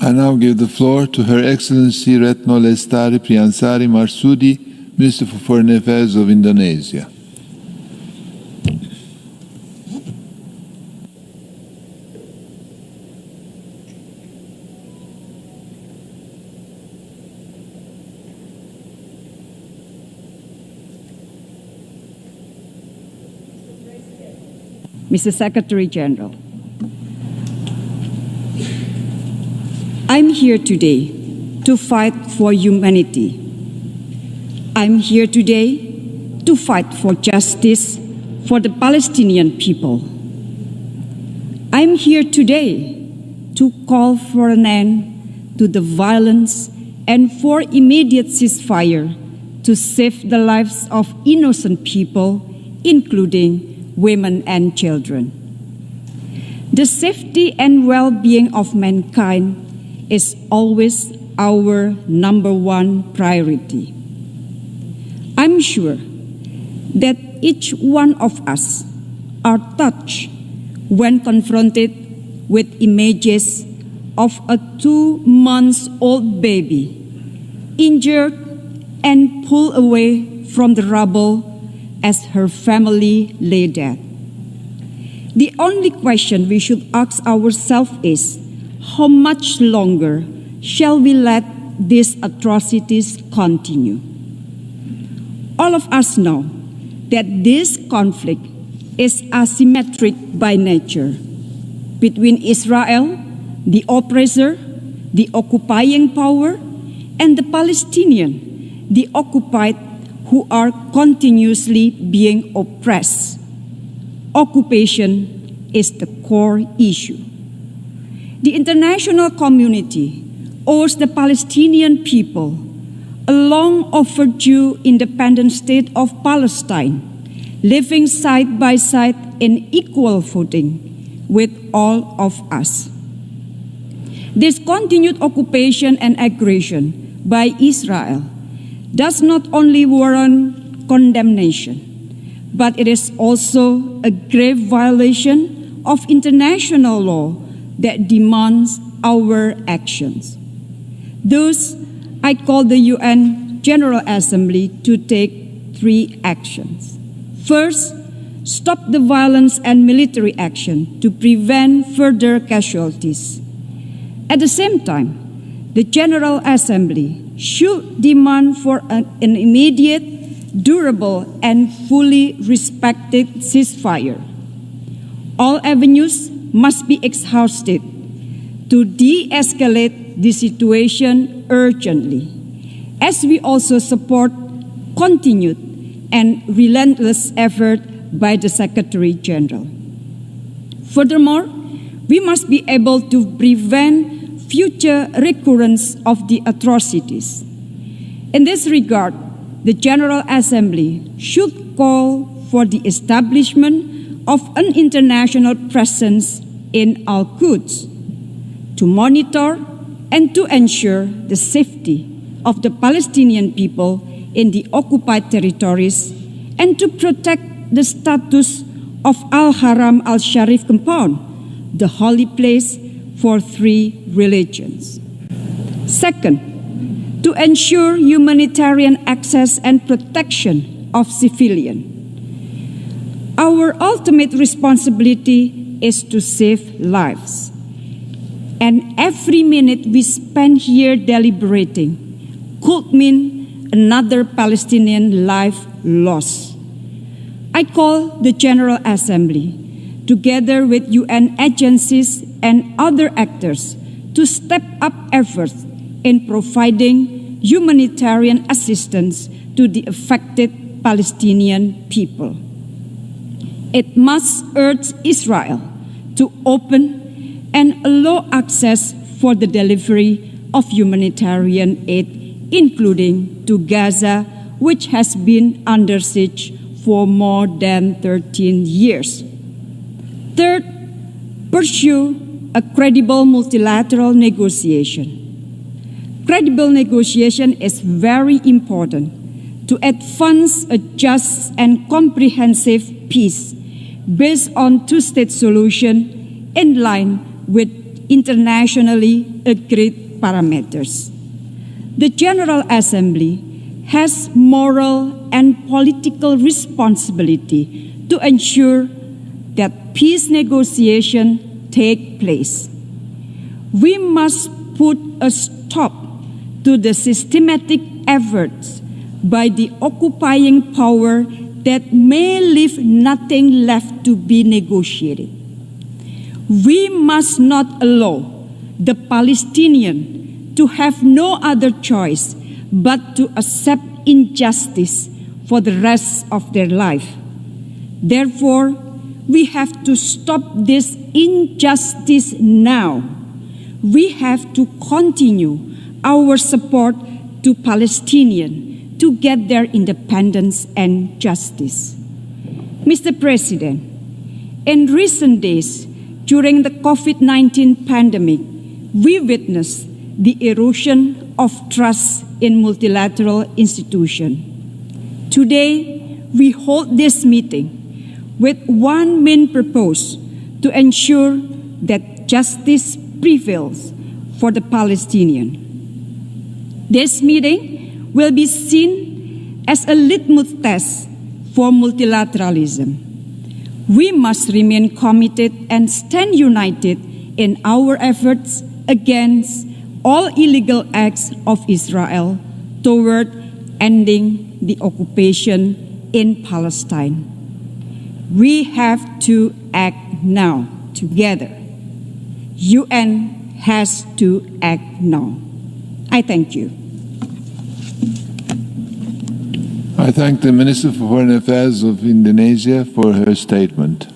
I now give the floor to Her Excellency Retno Lestari Priyansari Marsudi, Minister for Foreign Affairs of Indonesia. Mr. Secretary General, I'm here today to fight for humanity. I'm here today to fight for justice for the Palestinian people. I'm here today to call for an end to the violence and for immediate ceasefire to save the lives of innocent people, including women and children. The safety and well-being of mankind is always our number one priority. I'm sure that each one of us are touched when confronted with images of a 2-month-old baby injured and pulled away from the rubble as her family lay dead. The only question we should ask ourselves is, how much longer shall we let these atrocities continue? All of us know that this conflict is asymmetric by nature between Israel, the oppressor, the occupying power, and the Palestinian, the occupied, who are continuously being oppressed. Occupation is the core issue. The international community owes the Palestinian people a long overdue independent state of Palestine, living side by side in equal footing with all of us. This continued occupation and aggression by Israel does not only warrant condemnation, but it is also a grave violation of international law that demands our actions. Thus, I call the UN General Assembly to take 3 actions. First, stop the violence and military action to prevent further casualties. At the same time, the General Assembly should demand for an immediate, durable, and fully respected ceasefire. All avenues must be exhausted to de-escalate the situation urgently, as we also support continued and relentless effort by the Secretary General. Furthermore, we must be able to prevent future recurrence of the atrocities. In this regard, the General Assembly should call for the establishment of an international presence in Al-Quds to monitor and to ensure the safety of the Palestinian people in the occupied territories and to protect the status of Al-Haram Al-Sharif compound, the holy place for 3 religions. Second, to ensure humanitarian access and protection of civilians. Our ultimate responsibility is to save lives. And every minute we spend here deliberating could mean another Palestinian life lost. I call the General Assembly, together with UN agencies and other actors, to step up efforts in providing humanitarian assistance to the affected Palestinian people. It must urge Israel to open and allow access for the delivery of humanitarian aid, including to Gaza, which has been under siege for more than 13 years. Third, pursue a credible multilateral negotiation. Credible negotiation is very important to advance a just and comprehensive peace based on 2-state solution in line with internationally agreed parameters. The General Assembly has moral and political responsibility to ensure that peace negotiations take place. We must put a stop to the systematic efforts by the occupying power that may leave nothing left to be negotiated. We must not allow the Palestinians to have no other choice but to accept injustice for the rest of their life. Therefore, we have to stop this injustice now. We have to continue our support to Palestinians to get their independence and justice. Mr. President, in recent days, during the COVID-19 pandemic, we witnessed the erosion of trust in multilateral institutions. Today, we hold this meeting with one main purpose: to ensure that justice prevails for the Palestinians. This meeting will be seen as a litmus test for multilateralism. We must remain committed and stand united in our efforts against all illegal acts of Israel toward ending the occupation in Palestine. We have to act now together. UN has to act now. I thank you. I thank the Minister for Foreign Affairs of Indonesia for her statement.